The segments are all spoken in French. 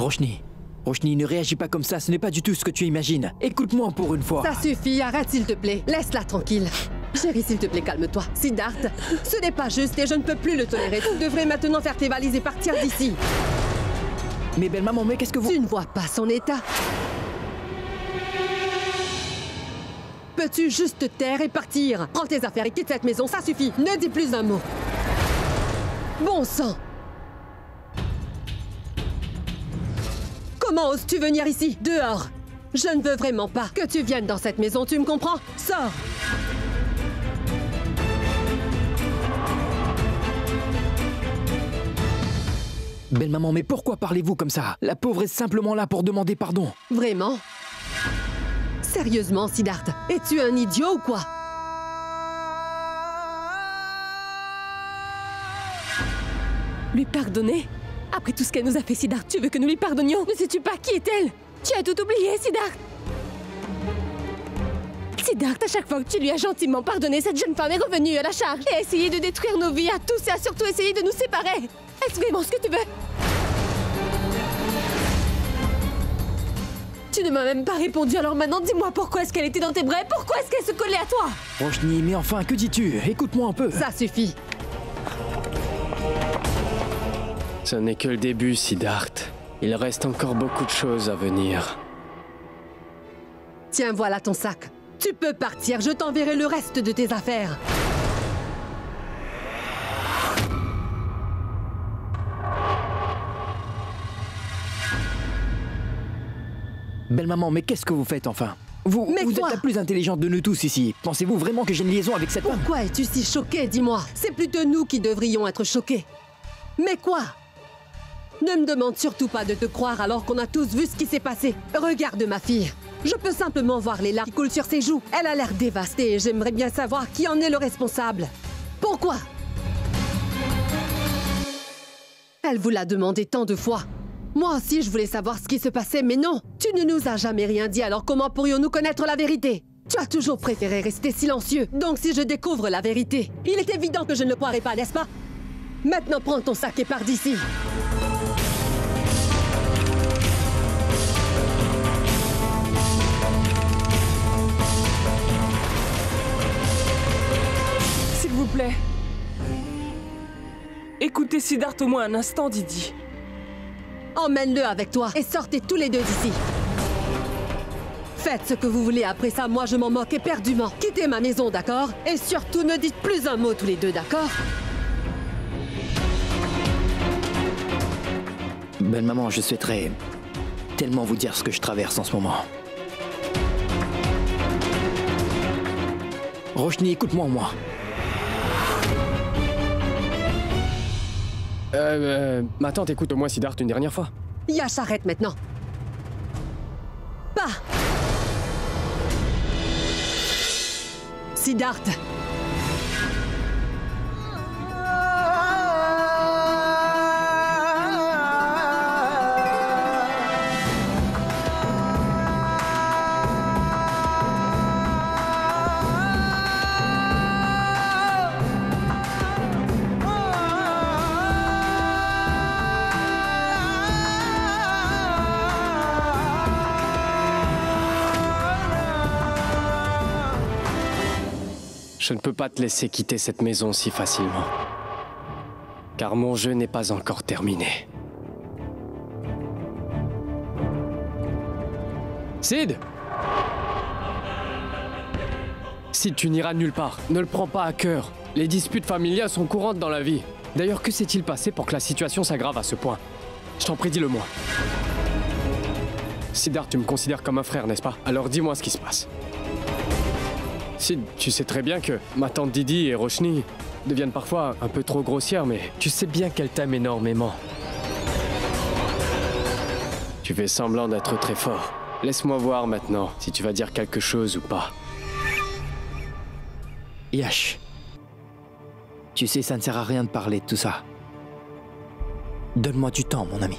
Roshni. Roshni, ne réagis pas comme ça, ce n'est pas du tout ce que tu imagines. Écoute-moi pour une fois. Ça suffit, arrête s'il te plaît. Laisse-la tranquille. Chérie, s'il te plaît, calme-toi. Siddharth, ce n'est pas juste et je ne peux plus le tolérer. Tu devrais maintenant faire tes valises et partir d'ici. Mais belle maman, mais qu'est-ce que vous... Tu ne vois pas son état. Peux-tu juste te taire et partir? Prends tes affaires et quitte cette maison, ça suffit. Ne dis plus un mot. Bon sang! Comment oses-tu venir ici? Dehors! Je ne veux vraiment pas que tu viennes dans cette maison, tu me comprends? Sors! Belle maman, mais pourquoi parlez-vous comme ça? La pauvre est simplement là pour demander pardon. Vraiment? Sérieusement, Siddharth, es-tu un idiot ou quoi? Lui pardonner? Après tout ce qu'elle nous a fait, Siddharth, tu veux que nous lui pardonnions? Ne sais-tu pas qui est-elle? Tu as tout oublié, Siddharth! Siddharth, à chaque fois que tu lui as gentiment pardonné, cette jeune femme est revenue à la charge et a essayé de détruire nos vies à tous et a surtout essayé de nous séparer. Est-ce vraiment ce que tu veux? Tu ne m'as même pas répondu, alors maintenant dis-moi pourquoi est-ce qu'elle était dans tes bras et pourquoi est-ce qu'elle se collait à toi? Roshni, mais enfin, que dis-tu? Écoute-moi un peu. Ça suffit. Ce n'est que le début, Siddharth. Il reste encore beaucoup de choses à venir. Tiens, voilà ton sac. Tu peux partir, je t'enverrai le reste de tes affaires. Belle maman, mais qu'est-ce que vous faites enfin? Vous êtes la plus intelligente de nous tous ici. Pensez-vous vraiment que j'ai une liaison avec cette femme? Pourquoi es-tu si choquée, dis-moi? C'est plutôt nous qui devrions être choqués. Mais quoi? Ne me demande surtout pas de te croire alors qu'on a tous vu ce qui s'est passé. Regarde ma fille. Je peux simplement voir les larmes qui coulent sur ses joues. Elle a l'air dévastée et j'aimerais bien savoir qui en est le responsable. Pourquoi? Elle vous l'a demandé tant de fois. Moi aussi, je voulais savoir ce qui se passait, mais non. Tu ne nous as jamais rien dit, alors comment pourrions-nous connaître la vérité? Tu as toujours préféré rester silencieux. Donc si je découvre la vérité, il est évident que je ne le croirai pas, n'est-ce pas? Maintenant, prends ton sac et pars d'ici. S'il vous plaît. Écoutez Siddharth au moins un instant, Didi. Emmène-le avec toi et sortez tous les deux d'ici. Faites ce que vous voulez, après ça, moi je m'en moque éperdument. Quittez ma maison, d'accord? Et surtout, ne dites plus un mot tous les deux, d'accord? Belle maman, je souhaiterais tellement vous dire ce que je traverse en ce moment. Roshni, écoute-moi, moi. Ma tante, écoute au moins Siddharth une dernière fois. Yash, arrête maintenant. Pas. Siddharth. Je ne peux pas te laisser quitter cette maison si facilement. Car mon jeu n'est pas encore terminé. Sid! Sid, tu n'iras nulle part. Ne le prends pas à cœur. Les disputes familiales sont courantes dans la vie. D'ailleurs, que s'est-il passé pour que la situation s'aggrave à ce point? Je t'en prie, dis-le-moi. Siddharth, tu me considères comme un frère, n'est-ce pas? Alors dis-moi ce qui se passe. Sid, tu sais très bien que ma tante Didi et Roshni deviennent parfois un peu trop grossières, mais tu sais bien qu'elles t'aiment énormément. Tu fais semblant d'être très fort. Laisse-moi voir maintenant si tu vas dire quelque chose ou pas. Yash, tu sais, ça ne sert à rien de parler de tout ça. Donne-moi du temps, mon ami.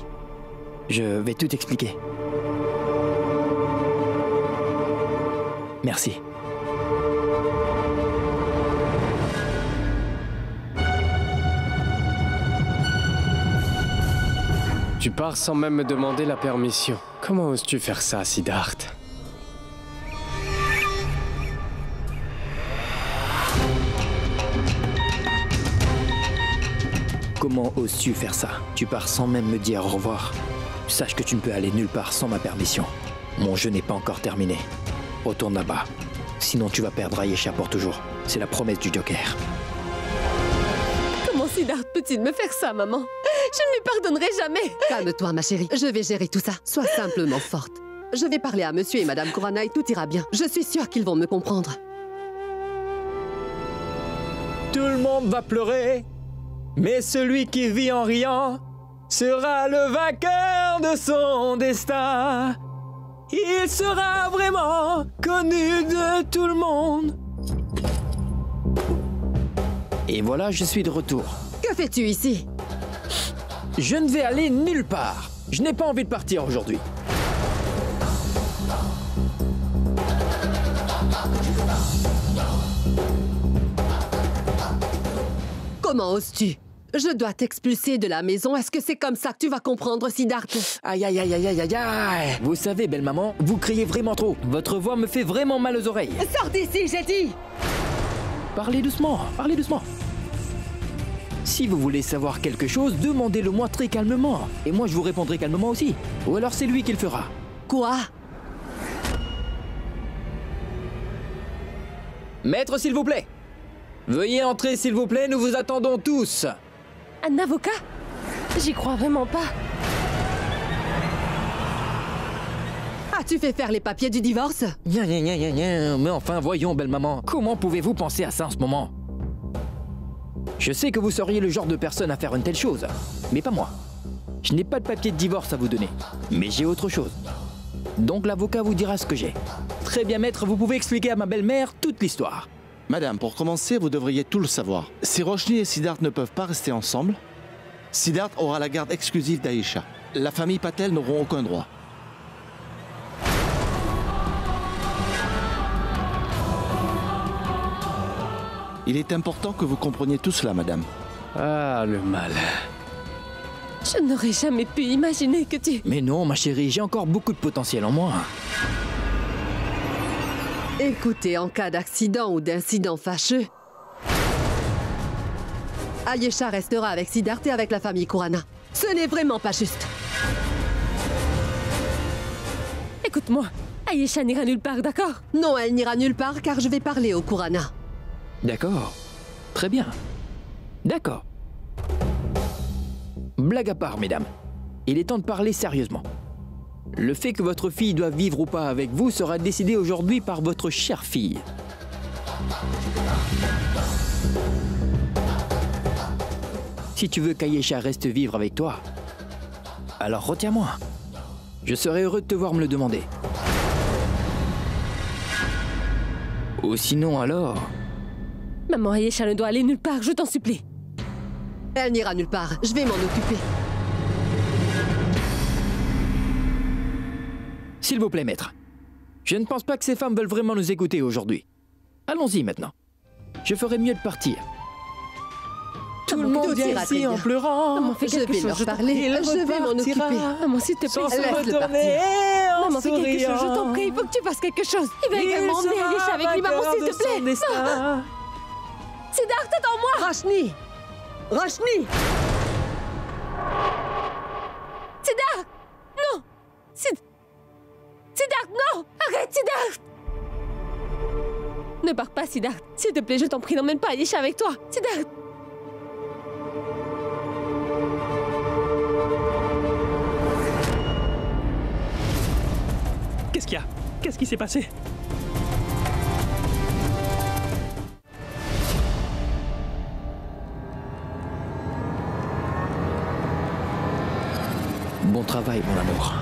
Je vais tout expliquer. Merci. Tu pars sans même me demander la permission. Comment oses-tu faire ça, Siddharth? Comment oses-tu faire ça? Tu pars sans même me dire au revoir. Sache que tu ne peux aller nulle part sans ma permission. Mon jeu n'est pas encore terminé. Retourne là-bas. Sinon tu vas perdre Ayesha pour toujours. C'est la promesse du Joker. Comment Siddharth peut-il me faire ça, maman? Je ne lui pardonnerai jamais. Calme-toi, ma chérie. Je vais gérer tout ça. Sois simplement forte. Je vais parler à monsieur et madame Kurana et tout ira bien. Je suis sûre qu'ils vont me comprendre. Tout le monde va pleurer, mais celui qui vit en riant sera le vainqueur de son destin. Il sera vraiment connu de tout le monde. Et voilà, je suis de retour. Que fais-tu ici? Je ne vais aller nulle part. Je n'ai pas envie de partir aujourd'hui. Comment oses-tu? Je dois t'expulser de la maison. Est-ce que c'est comme ça que tu vas comprendre, Siddharth? Aïe, aïe, aïe, aïe, aïe, aïe, aïe. Vous savez, belle maman, vous criez vraiment trop. Votre voix me fait vraiment mal aux oreilles. Sors d'ici, j'ai dit! Parlez doucement, parlez doucement. Si vous voulez savoir quelque chose, demandez-le-moi très calmement. Et moi, je vous répondrai calmement aussi. Ou alors c'est lui qui le fera. Quoi? Maître, s'il vous plaît. Veuillez entrer, s'il vous plaît, nous vous attendons tous. Un avocat? J'y crois vraiment pas. As-tu fait faire les papiers du divorce? Mais enfin, voyons, belle maman, comment pouvez-vous penser à ça en ce moment? Je sais que vous seriez le genre de personne à faire une telle chose, mais pas moi. Je n'ai pas de papier de divorce à vous donner, mais j'ai autre chose. Donc l'avocat vous dira ce que j'ai. Très bien, maître, vous pouvez expliquer à ma belle-mère toute l'histoire. Madame, pour commencer, vous devriez tout le savoir. Si Roshni et Siddharth ne peuvent pas rester ensemble, Siddharth aura la garde exclusive d'Ayesha. La famille Patel n'auront aucun droit. Il est important que vous compreniez tout cela, madame. Ah, le mal. Je n'aurais jamais pu imaginer que tu... Mais non, ma chérie, j'ai encore beaucoup de potentiel en moi. Écoutez, en cas d'accident ou d'incident fâcheux, Ayesha restera avec Siddharth et avec la famille Kurana. Ce n'est vraiment pas juste. Écoute-moi, Ayesha n'ira nulle part, d'accord? Non, elle n'ira nulle part car je vais parler au Kurana. D'accord. Très bien. D'accord. Blague à part, mesdames. Il est temps de parler sérieusement. Le fait que votre fille doive vivre ou pas avec vous sera décidé aujourd'hui par votre chère fille. Si tu veux qu'Ayesha reste vivre avec toi, alors retiens-moi. Je serai heureux de te voir me le demander. Ou sinon alors... Maman, Ayesha ne doit aller nulle part, je t'en supplie. Elle n'ira nulle part, je vais m'en occuper. S'il vous plaît, maître. Je ne pense pas que ces femmes veulent vraiment nous écouter aujourd'hui. Allons-y maintenant. Je ferais mieux de partir. Tout le monde vient ici en pleurant. Maman, fais quelque Je vais chose, leur je t'en parler, prie. je vais m'en occuper. Maman, s'il te plaît, Sans se Laisse-le retourner en maman, fais quelque chose, je t'en souriant. prie, il faut que tu fasses quelque chose. Il va Il également emmener sera Ayesha avec lui, maman, vainqueur s'il de te plaît. son destin. Siddharth, attends-moi. Roshni! Roshni! Siddharth! Non! Siddharth, non! Arrête, Siddharth! Ne pars pas, Siddharth. S'il te plaît, je t'en prie, n'emmène pas Ayesha avec toi. Siddharth! Qu'est-ce qu'il y a? Qu'est-ce qui s'est passé? Bon travail, mon amour.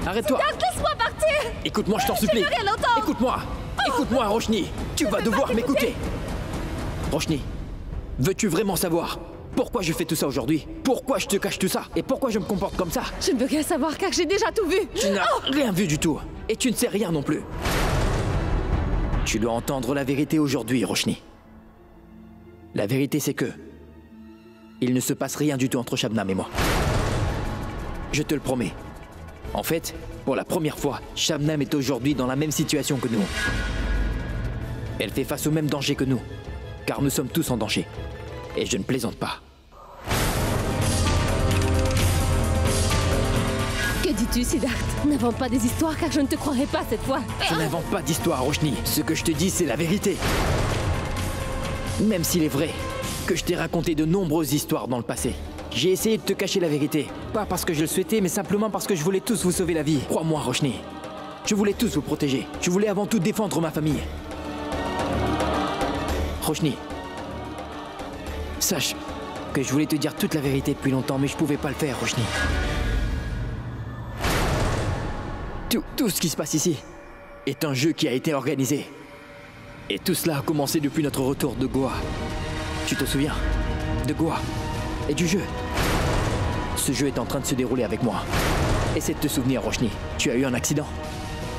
Arrête-toi! Laisse-moi partir! Écoute-moi, je t'en supplie! Rien entendre! Écoute-moi! Écoute-moi, Roshni. Tu vas devoir m'écouter. Roshni, veux-tu vraiment savoir pourquoi je fais tout ça aujourd'hui? Pourquoi je te cache tout ça? Et pourquoi je me comporte comme ça? Je ne veux rien savoir car j'ai déjà tout vu. Tu n'as rien vu du tout. Et tu ne sais rien non plus. Tu dois entendre la vérité aujourd'hui, Roshni. La vérité, c'est que il ne se passe rien du tout entre Shabnam et moi. Je te le promets. En fait, pour la première fois, Shabnam est aujourd'hui dans la même situation que nous. Elle fait face au même danger que nous, car nous sommes tous en danger. Et je ne plaisante pas. Que dis-tu, Siddharth? N'invente pas des histoires car je ne te croirai pas cette fois. Je n'invente pas d'histoire, Roshni. Ce que je te dis, c'est la vérité. Même s'il est vrai que je t'ai raconté de nombreuses histoires dans le passé. J'ai essayé de te cacher la vérité. Pas parce que je le souhaitais, mais simplement parce que je voulais tous vous sauver la vie. Crois-moi, Roshni. Je voulais tous vous protéger. Je voulais avant tout défendre ma famille. Roshni, sache que je voulais te dire toute la vérité depuis longtemps, mais je pouvais pas le faire, Roshni. Tout ce qui se passe ici est un jeu qui a été organisé. Et tout cela a commencé depuis notre retour de Goa. Tu te souviens de Goa et du jeu? Ce jeu est en train de se dérouler avec moi. Essaie de te souvenir, Roshni. Tu as eu un accident.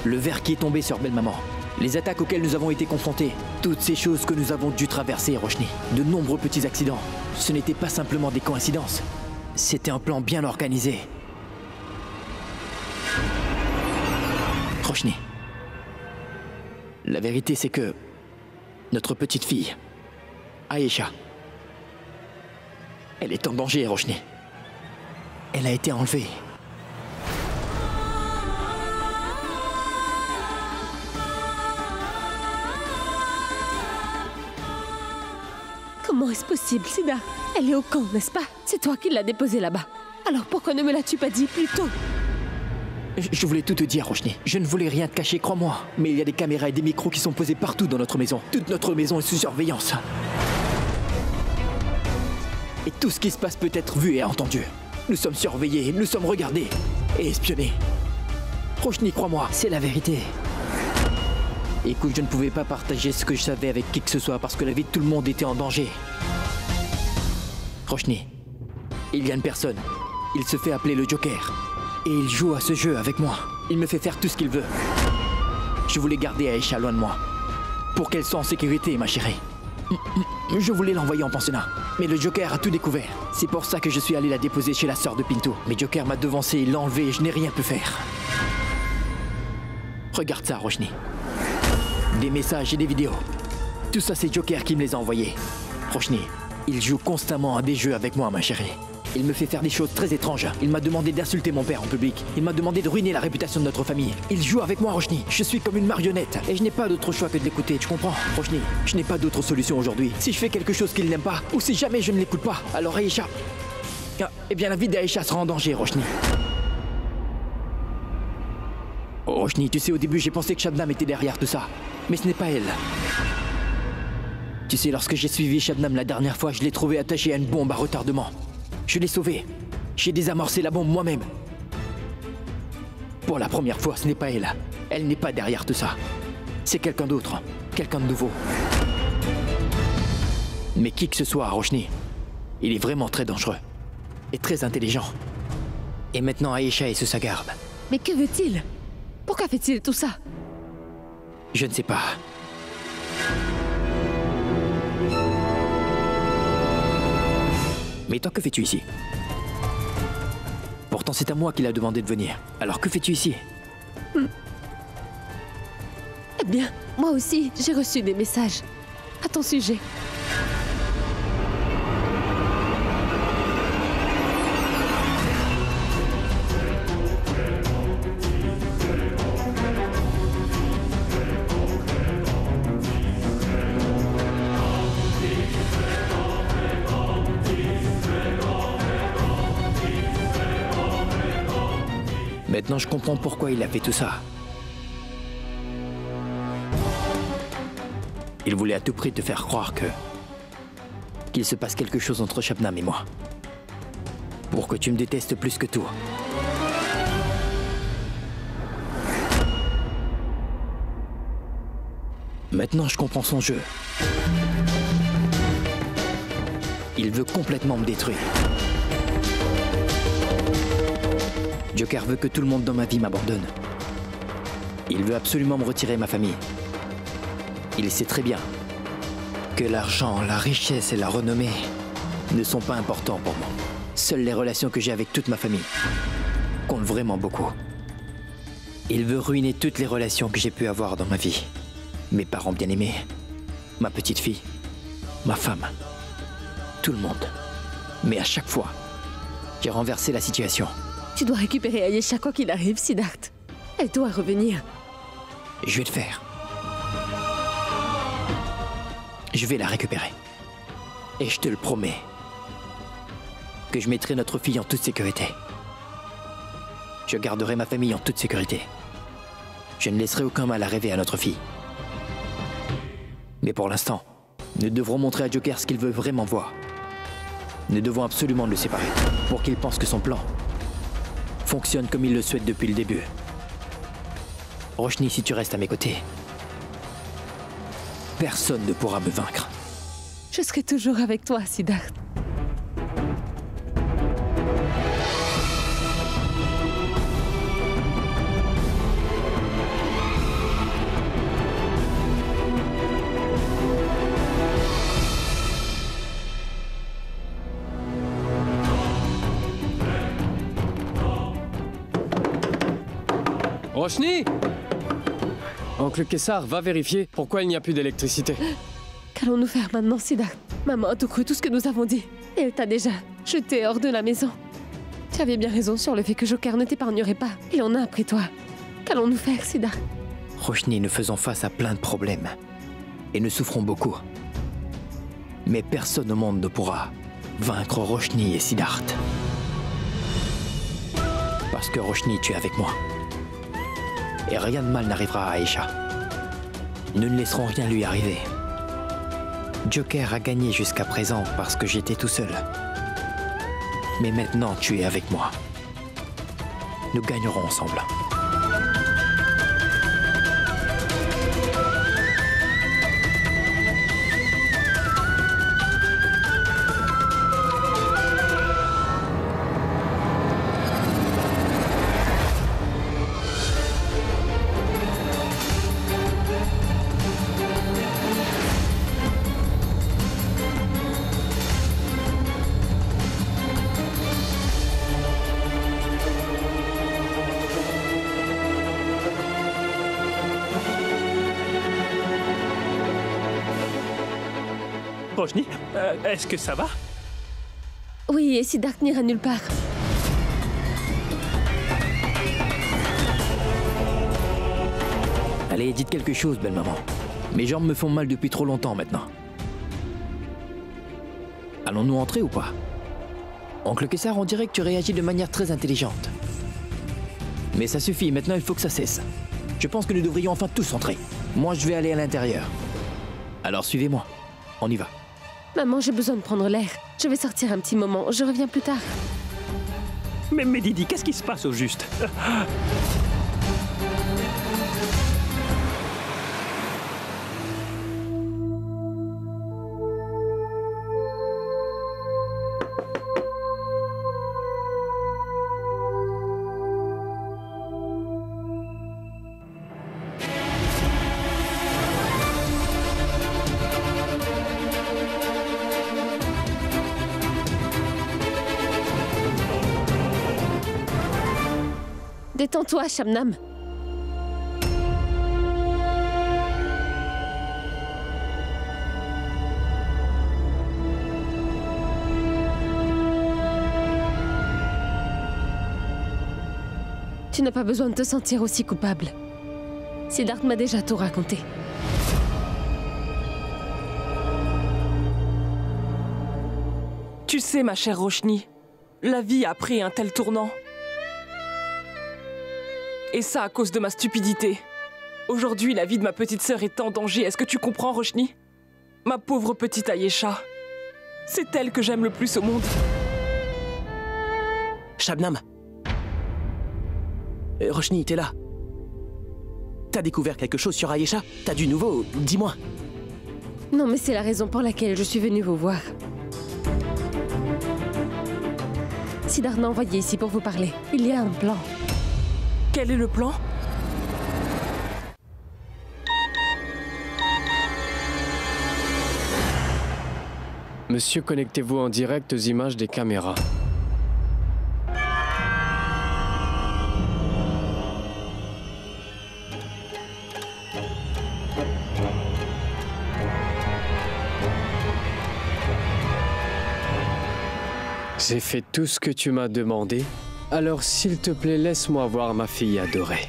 Le verre qui est tombé sur Belle-Maman. Les attaques auxquelles nous avons été confrontés. Toutes ces choses que nous avons dû traverser, Roshni. De nombreux petits accidents. Ce n'étaient pas simplement des coïncidences. C'était un plan bien organisé. Roshni. La vérité, c'est que notre petite fille, Aïcha, elle est en danger, Roshni. Elle a été enlevée. Comment est-ce possible, Siddharth? Elle est au camp, n'est-ce pas? C'est toi qui l'as déposée là-bas. Alors pourquoi ne me l'as-tu pas dit plus tôt? Je voulais tout te dire, Roshni. Je ne voulais rien te cacher, crois-moi. Mais il y a des caméras et des micros qui sont posés partout dans notre maison. Toute notre maison est sous surveillance. Et tout ce qui se passe peut être vu et entendu. Nous sommes surveillés, nous sommes regardés et espionnés. Roshni, crois-moi, c'est la vérité. Écoute, je ne pouvais pas partager ce que je savais avec qui que ce soit parce que la vie de tout le monde était en danger. Roshni, il y a une personne. Il se fait appeler le Joker. Et il joue à ce jeu avec moi. Il me fait faire tout ce qu'il veut. Je voulais garder Aïcha loin de moi. Pour qu'elle soit en sécurité, ma chérie. Je voulais l'envoyer en pensionnat. Mais le Joker a tout découvert. C'est pour ça que je suis allé la déposer chez la sœur de Pinto. Mais Joker m'a devancé, il l'a enlevé et je n'ai rien pu faire. Regarde ça, Roshni. Des messages et des vidéos. Tout ça, c'est Joker qui me les a envoyés. Roshni, il joue constamment à des jeux avec moi, ma chérie. Il me fait faire des choses très étranges. Il m'a demandé d'insulter mon père en public. Il m'a demandé de ruiner la réputation de notre famille. Il joue avec moi, Roshni. Je suis comme une marionnette. Et je n'ai pas d'autre choix que de l'écouter, tu comprends? Roshni, je n'ai pas d'autre solution aujourd'hui. Si je fais quelque chose qu'il n'aime pas, ou si jamais je ne l'écoute pas, alors Aïcha... Eh bien, la vie d'Aïcha sera en danger, Roshni. Roshni, tu sais, au début, j'ai pensé que Shabnam était derrière tout ça. Mais ce n'est pas elle. Tu sais, lorsque j'ai suivi Shabnam la dernière fois, je l'ai trouvée attachée à une bombe à retardement. Je l'ai sauvée. J'ai désamorcé la bombe moi-même. Pour la première fois, ce n'est pas elle. Elle n'est pas derrière tout ça. C'est quelqu'un d'autre. Quelqu'un de nouveau. Mais qui que ce soit, Roshni, il est vraiment très dangereux. Et très intelligent. Et maintenant, Aïcha est sous sa garde. Mais que veut-il? Pourquoi fait-il tout ça? Je ne sais pas. Mais toi, que fais-tu ici? Pourtant, c'est à moi qu'il a demandé de venir. Alors, que fais-tu ici? Eh bien, moi aussi, j'ai reçu des messages à ton sujet. Maintenant, je comprends pourquoi il a fait tout ça. Il voulait à tout prix te faire croire qu'il se passe quelque chose entre Shabnam et moi. Pour que tu me détestes plus que tout. Maintenant, je comprends son jeu. Il veut complètement me détruire. Joker veut que tout le monde dans ma vie m'abandonne. Il veut absolument me retirer ma famille. Il sait très bien que l'argent, la richesse et la renommée ne sont pas importants pour moi. Seules les relations que j'ai avec toute ma famille comptent vraiment beaucoup. Il veut ruiner toutes les relations que j'ai pu avoir dans ma vie. Mes parents bien-aimés, ma petite fille, ma femme, tout le monde. Mais à chaque fois, j'ai renversé la situation. Tu dois récupérer Ayesha quoi qu'il arrive, Siddharth. Elle doit revenir. Je vais le faire. Je vais la récupérer. Et je te le promets que je mettrai notre fille en toute sécurité. Je garderai ma famille en toute sécurité. Je ne laisserai aucun mal arriver à notre fille. Mais pour l'instant, nous devrons montrer à Joker ce qu'il veut vraiment voir. Nous devons absolument le séparer pour qu'il pense que son plan fonctionne comme il le souhaite depuis le début. Roshni, si tu restes à mes côtés, personne ne pourra me vaincre. Je serai toujours avec toi, Siddharth. Roshni! Oncle Kessar, va vérifier pourquoi il n'y a plus d'électricité. Qu'allons-nous faire maintenant, Siddharth? Maman a tout cru tout ce que nous avons dit. Et elle t'a déjà jeté hors de la maison. Tu avais bien raison sur le fait que Joker ne t'épargnerait pas. Il en a après toi. Qu'allons-nous faire, Siddharth? Roshni, nous faisons face à plein de problèmes. Et nous souffrons beaucoup. Mais personne au monde ne pourra vaincre Roshni et Siddharth. Parce que Roshni, tu es avec moi. Et rien de mal n'arrivera à Ayesha. Nous ne laisserons rien lui arriver. Joker a gagné jusqu'à présent parce que j'étais tout seul. Mais maintenant, tu es avec moi. Nous gagnerons ensemble. Roshni, est-ce que ça va? Oui, et Siddharth n'ira nulle part. Allez, dites quelque chose, belle maman. Mes jambes me font mal depuis trop longtemps maintenant. Allons-nous entrer ou pas? Oncle Kessar, on dirait que tu réagis de manière très intelligente. Mais ça suffit, maintenant il faut que ça cesse. Je pense que nous devrions enfin tous entrer. Moi, je vais aller à l'intérieur. Alors suivez-moi. On y va. Maman, j'ai besoin de prendre l'air. Je vais sortir un petit moment. Je reviens plus tard. Mais Didi, qu'est-ce qui se passe au juste? Détends-toi, Shabnam. Tu n'as pas besoin de te sentir aussi coupable. Siddharth m'a déjà tout raconté. Tu sais, ma chère Roshni, la vie a pris un tel tournant. Et ça à cause de ma stupidité. Aujourd'hui, la vie de ma petite sœur est en danger. Est-ce que tu comprends, Roshni? Ma pauvre petite Ayesha. C'est elle que j'aime le plus au monde. Shabnam. Roshni, t'es là. T'as découvert quelque chose sur Ayesha? T'as du nouveau? Dis-moi. Non, mais c'est la raison pour laquelle je suis venue vous voir. Siddharth m'a envoyé ici pour vous parler. Il y a un plan. Quel est le plan? Monsieur, connectez-vous en direct aux images des caméras. J'ai fait tout ce que tu m'as demandé. Alors s'il te plaît, laisse-moi voir ma fille adorée.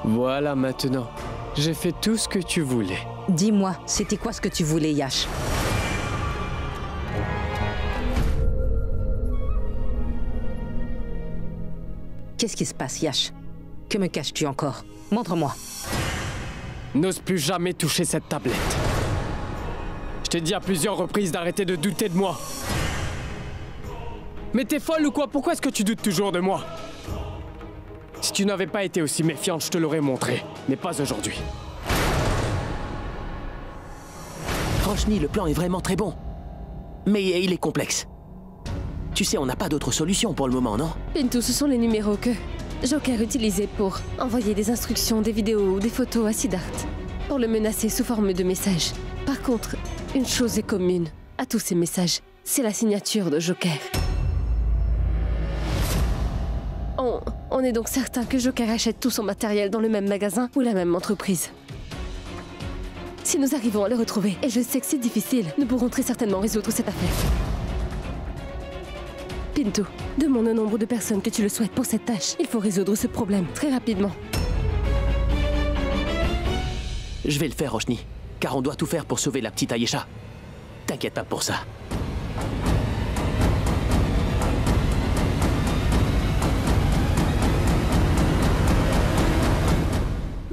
Voilà maintenant. J'ai fait tout ce que tu voulais. Dis-moi, c'était quoi ce que tu voulais, Yash? Qu'est-ce qui se passe, Yash? Que me caches-tu encore? Montre-moi. N'ose plus jamais toucher cette tablette. Je t'ai dit à plusieurs reprises d'arrêter de douter de moi. Mais t'es folle ou quoi? Pourquoi est-ce que tu doutes toujours de moi? Si tu n'avais pas été aussi méfiante, je te l'aurais montré. Mais pas aujourd'hui. Roshni, le plan est vraiment très bon. Mais il est complexe. Tu sais, on n'a pas d'autre solution pour le moment, non? Pinto, ce sont les numéros que Joker utilisait pour envoyer des instructions, des vidéos ou des photos à Siddharth, pour le menacer sous forme de messages. Par contre, une chose est commune à tous ces messages, c'est la signature de Joker. On est donc certain que Joker achète tout son matériel dans le même magasin ou la même entreprise. Si nous arrivons à le retrouver, et je sais que c'est difficile, nous pourrons très certainement résoudre cette affaire. Pinto, demande le nombre de personnes que tu le souhaites pour cette tâche. Il faut résoudre ce problème très rapidement. Je vais le faire, Roshni, car on doit tout faire pour sauver la petite Ayesha. T'inquiète pas pour ça.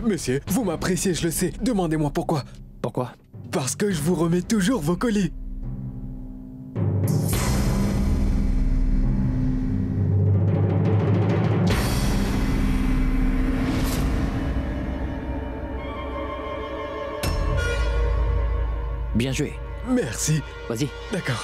Monsieur, vous m'appréciez, je le sais. Demandez-moi pourquoi. Pourquoi? Parce que je vous remets toujours vos colis. Bien joué. Merci. Vas-y. D'accord.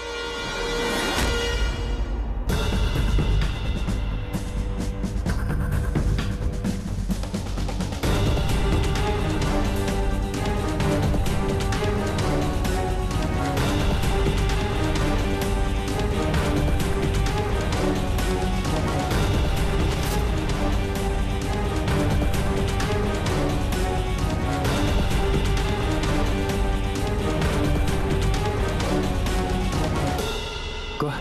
Quoi?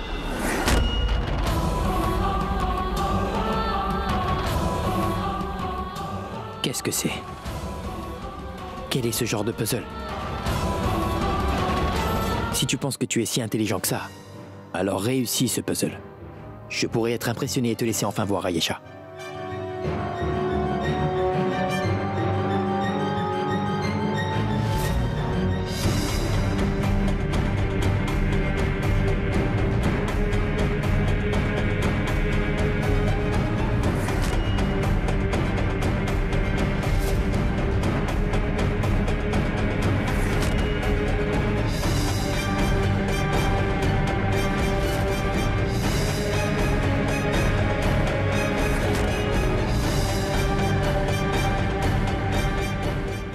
Qu'est-ce que c'est? Quel est ce genre de puzzle? Si tu penses que tu es si intelligent que ça, alors réussis ce puzzle. Je pourrais être impressionné et te laisser enfin voir Ayesha.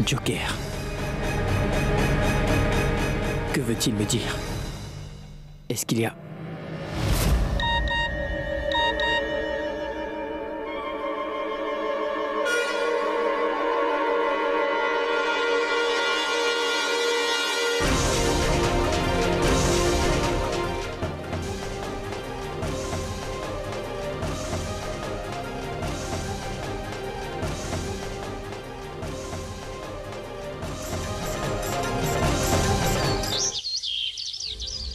Joker. Que veut-il me dire? Est-ce qu'il y a...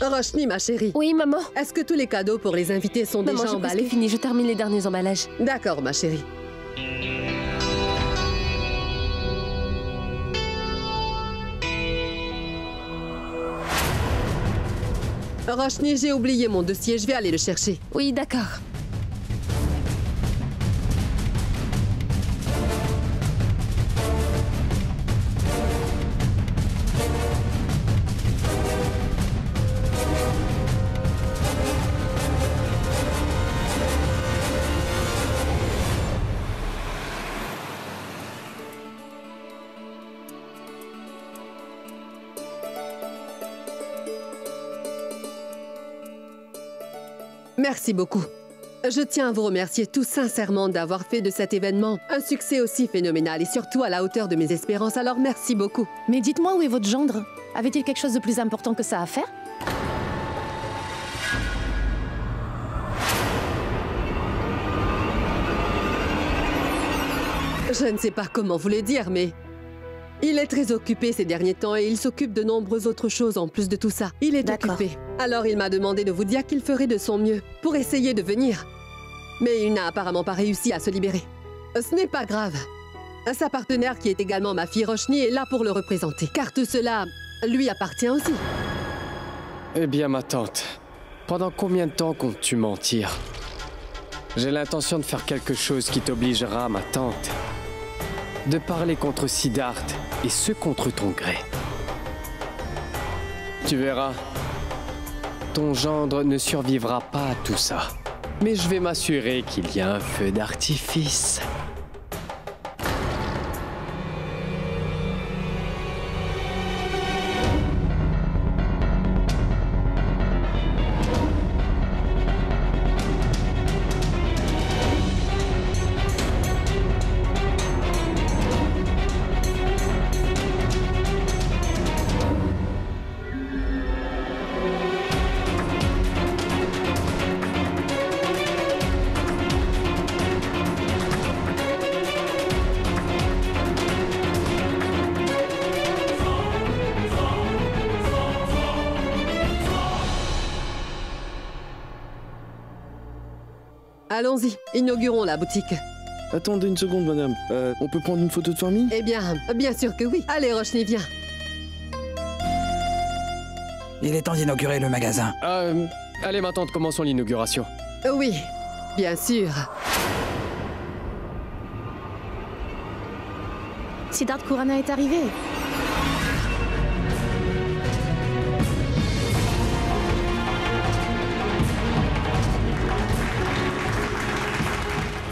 Roshni, ma chérie. Oui, maman. Est-ce que tous les cadeaux pour les invités sont Maman, déjà j'ai presque emballés? fini. Je termine les derniers emballages. D'accord, ma chérie. Roshni, j'ai oublié mon dossier, je vais aller le chercher. Oui, d'accord. Merci beaucoup. Je tiens à vous remercier tout sincèrement d'avoir fait de cet événement un succès aussi phénoménal et surtout à la hauteur de mes espérances, alors merci beaucoup. Mais dites-moi où est votre gendre? Avait-il quelque chose de plus important que ça à faire? Je ne sais pas comment vous le dire, mais il est très occupé ces derniers temps et il s'occupe de nombreuses autres choses en plus de tout ça. Il est occupé. Alors il m'a demandé de vous dire qu'il ferait de son mieux pour essayer de venir. Mais il n'a apparemment pas réussi à se libérer. Ce n'est pas grave. Sa partenaire, qui est également ma fille Roshni, est là pour le représenter, car tout cela lui appartient aussi. Eh bien, ma tante, pendant combien de temps comptes-tu mentir? J'ai l'intention de faire quelque chose qui t'obligera, ma tante, de parler contre Siddharth et ce contre ton gré. Tu verras, ton gendre ne survivra pas à tout ça. Mais je vais m'assurer qu'il y a un feu d'artifice. Allons-y, inaugurons la boutique. Attendez une seconde, madame. On peut prendre une photo de famille? Eh bien, bien sûr que oui. Allez, Roshni, viens. Il est temps d'inaugurer le magasin. Allez, ma tante, commençons l'inauguration. Oui, bien sûr. Siddharth Khurana est arrivé.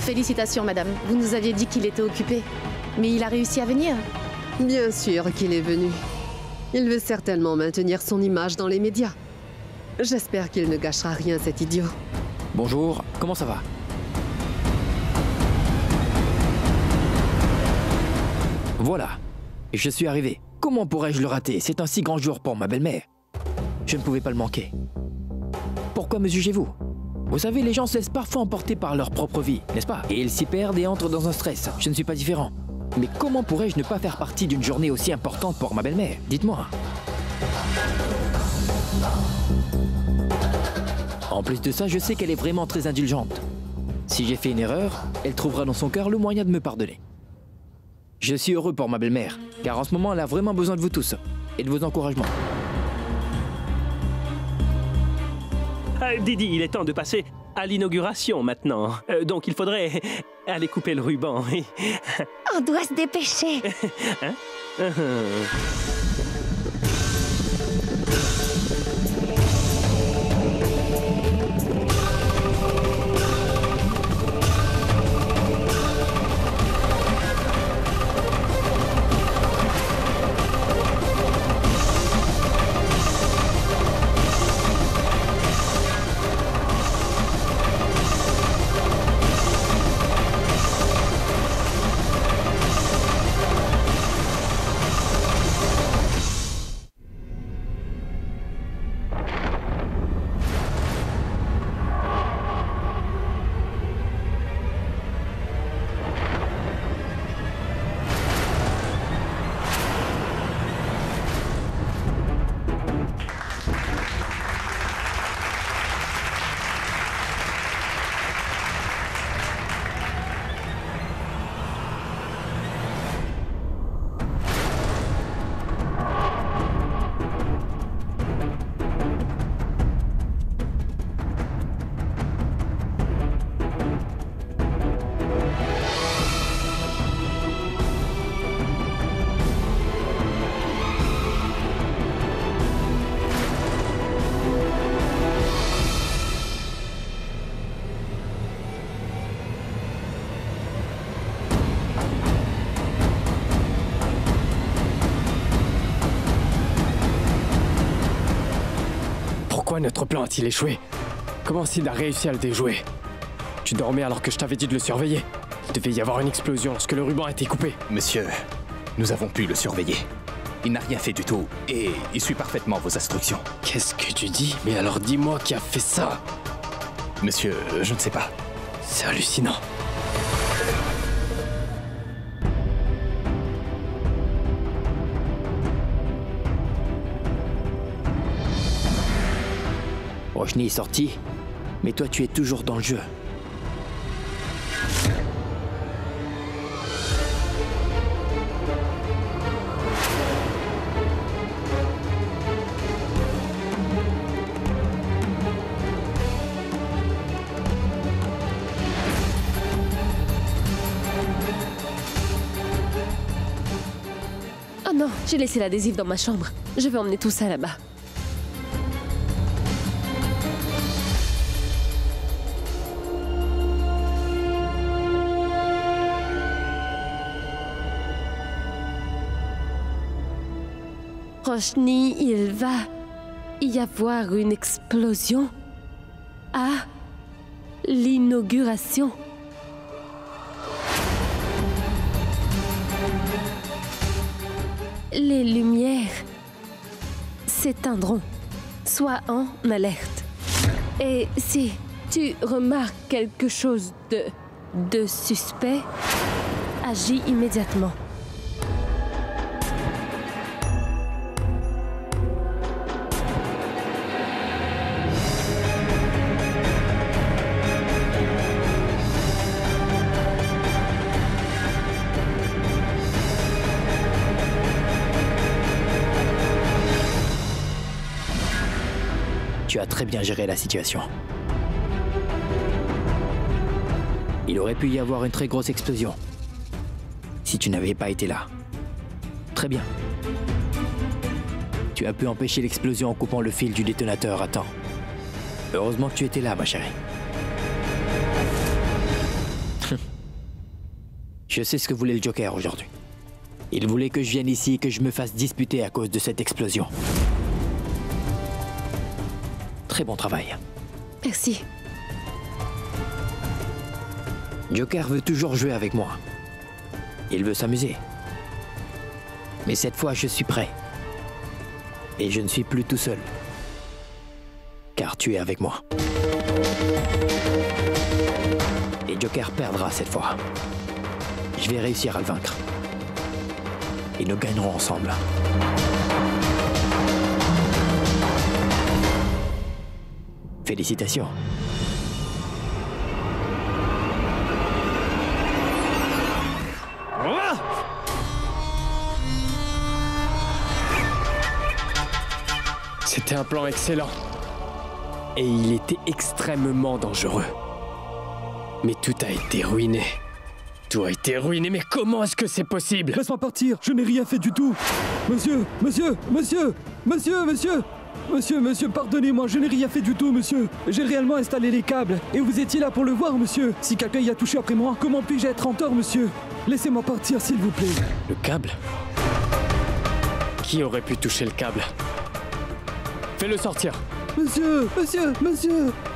Félicitations, madame. Vous nous aviez dit qu'il était occupé. Mais il a réussi à venir. Bien sûr qu'il est venu. Il veut certainement maintenir son image dans les médias. J'espère qu'il ne gâchera rien, cet idiot. Bonjour, comment ça va? Voilà, je suis arrivé. Comment pourrais-je le rater? C'est un si grand jour pour ma belle-mère. Je ne pouvais pas le manquer. Pourquoi me jugez-vous? Vous savez, les gens se laissent parfois emporter par leur propre vie, n'est-ce pas? Et ils s'y perdent et entrent dans un stress. Je ne suis pas différent. Mais comment pourrais-je ne pas faire partie d'une journée aussi importante pour ma belle-mère? Dites-moi. En plus de ça, je sais qu'elle est vraiment très indulgente. Si j'ai fait une erreur, elle trouvera dans son cœur le moyen de me pardonner. Je suis heureux pour ma belle-mère, car en ce moment, elle a vraiment besoin de vous tous et de vos encouragements. Didi, il est temps de passer à l'inauguration maintenant. Donc il faudrait aller couper le ruban. On doit se dépêcher. Hein? Pourquoi notre plan a-t-il échoué? Comment Sid a réussi à le déjouer? Tu dormais alors que je t'avais dit de le surveiller. Il devait y avoir une explosion lorsque le ruban a été coupé. Monsieur, nous avons pu le surveiller. Il n'a rien fait du tout et il suit parfaitement vos instructions. Qu'est-ce que tu dis? Mais alors dis-moi qui a fait ça. Monsieur, je ne sais pas. C'est hallucinant. Roshni est sorti, mais toi tu es toujours dans le jeu. Oh non, j'ai laissé l'adhésif dans ma chambre. Je vais emmener tout ça là-bas. Roshni, il va y avoir une explosion à l'inauguration. Les lumières s'éteindront. Sois en alerte. Et si tu remarques quelque chose de suspect, agis immédiatement. Tu as très bien géré la situation. Il aurait pu y avoir une très grosse explosion si tu n'avais pas été là. Très bien. Tu as pu empêcher l'explosion en coupant le fil du détonateur à temps. Heureusement que tu étais là, ma chérie. Je sais ce que voulait le Joker aujourd'hui. Il voulait que je vienne ici et que je me fasse disputer à cause de cette explosion. Très bon travail. Merci. Joker veut toujours jouer avec moi. Il veut s'amuser. Mais cette fois, je suis prêt. Et je ne suis plus tout seul. Car tu es avec moi. Et Joker perdra cette fois. Je vais réussir à le vaincre. Et nous gagnerons ensemble. Félicitations. C'était un plan excellent. Et il était extrêmement dangereux. Mais tout a été ruiné. Tout a été ruiné, mais comment est-ce que c'est possible? Laisse-moi partir, je n'ai rien fait du tout. Monsieur, pardonnez-moi, je n'ai rien fait du tout, monsieur. J'ai réellement installé les câbles, et vous étiez là pour le voir, monsieur. Si quelqu'un y a touché après moi, comment puis-je être en tort, monsieur? Laissez-moi partir, s'il vous plaît. Le câble? Qui aurait pu toucher le câble? Fais-le sortir. Monsieur,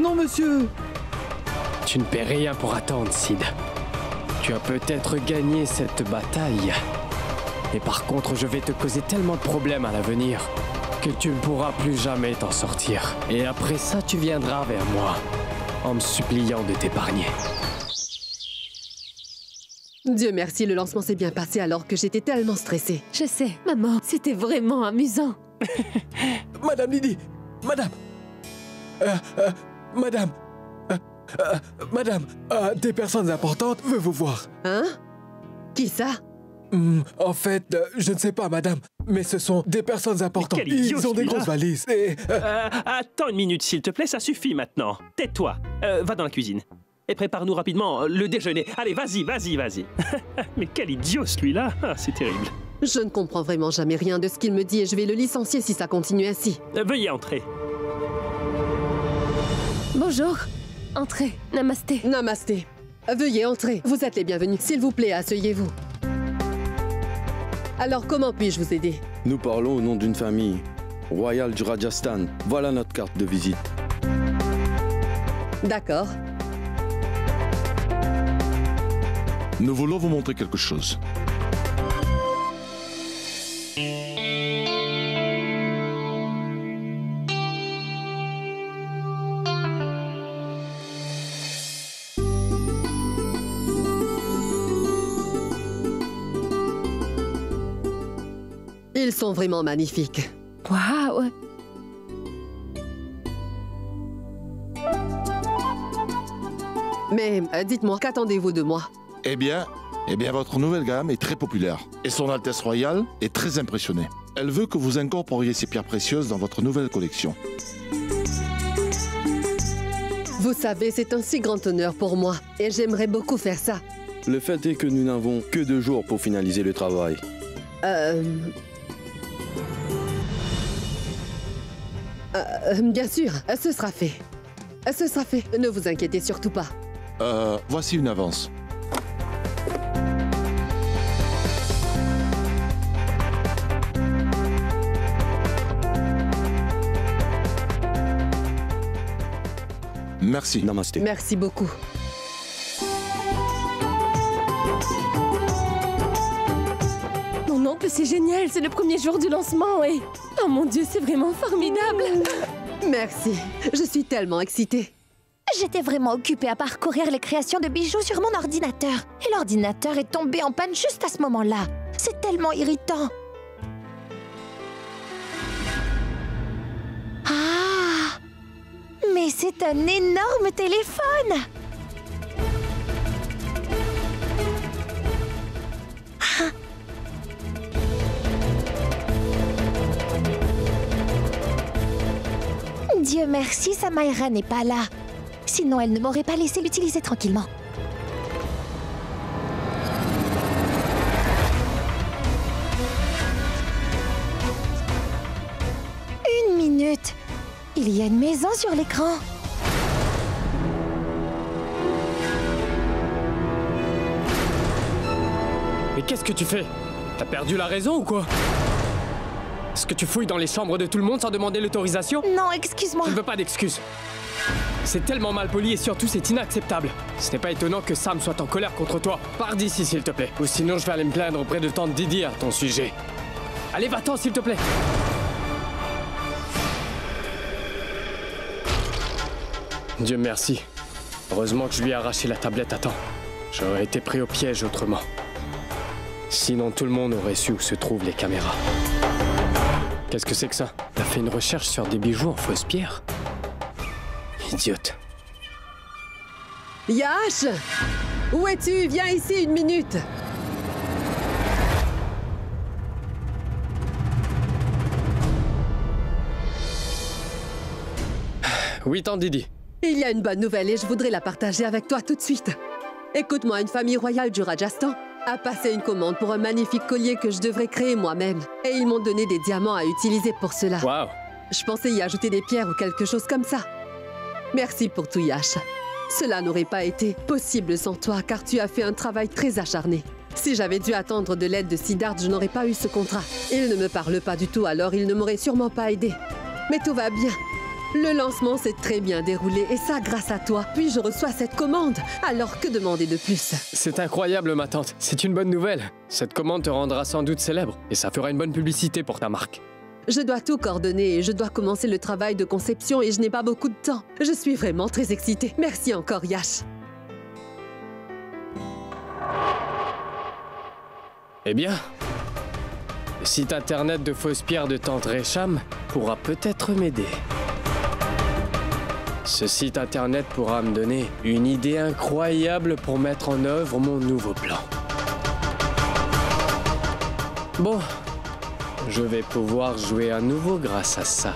non, monsieur. Tu ne paies rien pour attendre, Sid. Tu as peut-être gagné cette bataille. Et par contre, je vais te causer tellement de problèmes à l'avenir que tu ne pourras plus jamais t'en sortir. Et après ça, tu viendras vers moi en me suppliant de t'épargner. Dieu merci, le lancement s'est bien passé alors que j'étais tellement stressée. Je sais, maman, c'était vraiment amusant. Madame Lydie, madame, des personnes importantes veulent vous voir. Hein? Qui ça? En fait, je ne sais pas, madame, mais ce sont des personnes importantes. Ils ont des grosses valises et... Attends une minute, s'il te plaît, ça suffit maintenant. Tais-toi. Va dans la cuisine. Et prépare-nous rapidement le déjeuner. Allez, vas-y. Mais quel idiot, celui-là. C'est terrible. Je ne comprends vraiment jamais rien de ce qu'il me dit et je vais le licencier si ça continue ainsi. Veuillez entrer. Bonjour. Entrez. Namasté. Namasté. Veuillez entrer. Vous êtes les bienvenus. S'il vous plaît, asseyez-vous. Alors, comment puis-je vous aider? Nous parlons au nom d'une famille. royale du Rajasthan. Voilà notre carte de visite. D'accord. Nous voulons vous montrer quelque chose. Ils sont vraiment magnifiques. Waouh! Mais dites-moi, qu'attendez-vous de moi? Eh bien, votre nouvelle gamme est très populaire. Et son Altesse Royale est très impressionnée. Elle veut que vous incorporiez ces pierres précieuses dans votre nouvelle collection. Vous savez, c'est un si grand honneur pour moi. Et j'aimerais beaucoup faire ça. Le fait est que nous n'avons que 2 jours pour finaliser le travail. Bien sûr, ce sera fait. Ce sera fait, ne vous inquiétez surtout pas. Voici une avance. Merci. Namasté. Merci beaucoup. Mon oncle, c'est génial, c'est le premier jour du lancement et... Oh mon Dieu, c'est vraiment formidable. Merci, je suis tellement excitée. J'étais vraiment occupée à parcourir les créations de bijoux sur mon ordinateur. Et l'ordinateur est tombé en panne juste à ce moment-là. C'est tellement irritant. Ah! Mais c'est un énorme téléphone! Ah. Dieu merci, Samaira n'est pas là. Sinon, elle ne m'aurait pas laissé l'utiliser tranquillement. Une minute. Il y a une maison sur l'écran. Mais qu'est-ce que tu fais? T'as perdu la raison ou quoi? Est-ce que tu fouilles dans les chambres de tout le monde sans demander l'autorisation? Non, excuse-moi. Je ne veux pas d'excuses. C'est tellement mal poli et surtout c'est inacceptable. Ce n'est pas étonnant que Sam soit en colère contre toi. Pars d'ici s'il te plaît. Ou sinon je vais aller me plaindre auprès de tante Didi à ton sujet. Allez, va-t'en s'il te plaît. Dieu merci. Heureusement que je lui ai arraché la tablette à temps. J'aurais été pris au piège autrement. Sinon tout le monde aurait su où se trouvent les caméras. Qu'est-ce que c'est que ça? T'as fait une recherche sur des bijoux en fausse pierre? Idiote. Yash! Où es-tu? Viens ici une minute. Oui, tante Didi. Il y a une bonne nouvelle et je voudrais la partager avec toi tout de suite. Écoute-moi, une famille royale du Rajasthan a passé une commande pour un magnifique collier que je devrais créer moi-même. Et ils m'ont donné des diamants à utiliser pour cela. Waouh! Je pensais y ajouter des pierres ou quelque chose comme ça. Merci pour tout, Yash. Cela n'aurait pas été possible sans toi, car tu as fait un travail très acharné. Si j'avais dû attendre de l'aide de Siddharth, je n'aurais pas eu ce contrat. Il ne me parle pas du tout, alors il ne m'aurait sûrement pas aidé. Mais tout va bien. Le lancement s'est très bien déroulé, et ça grâce à toi. Puis je reçois cette commande. Alors que demander de plus? C'est incroyable, ma tante. C'est une bonne nouvelle. Cette commande te rendra sans doute célèbre, et ça fera une bonne publicité pour ta marque. Je dois tout coordonner et je dois commencer le travail de conception et je n'ai pas beaucoup de temps. Je suis vraiment très excitée. Merci encore, Yash. Eh bien, le site internet de fausses pierres de tante Resham pourra peut-être m'aider. Ce site internet pourra me donner une idée incroyable pour mettre en œuvre mon nouveau plan. Bon, je vais pouvoir jouer à nouveau grâce à ça.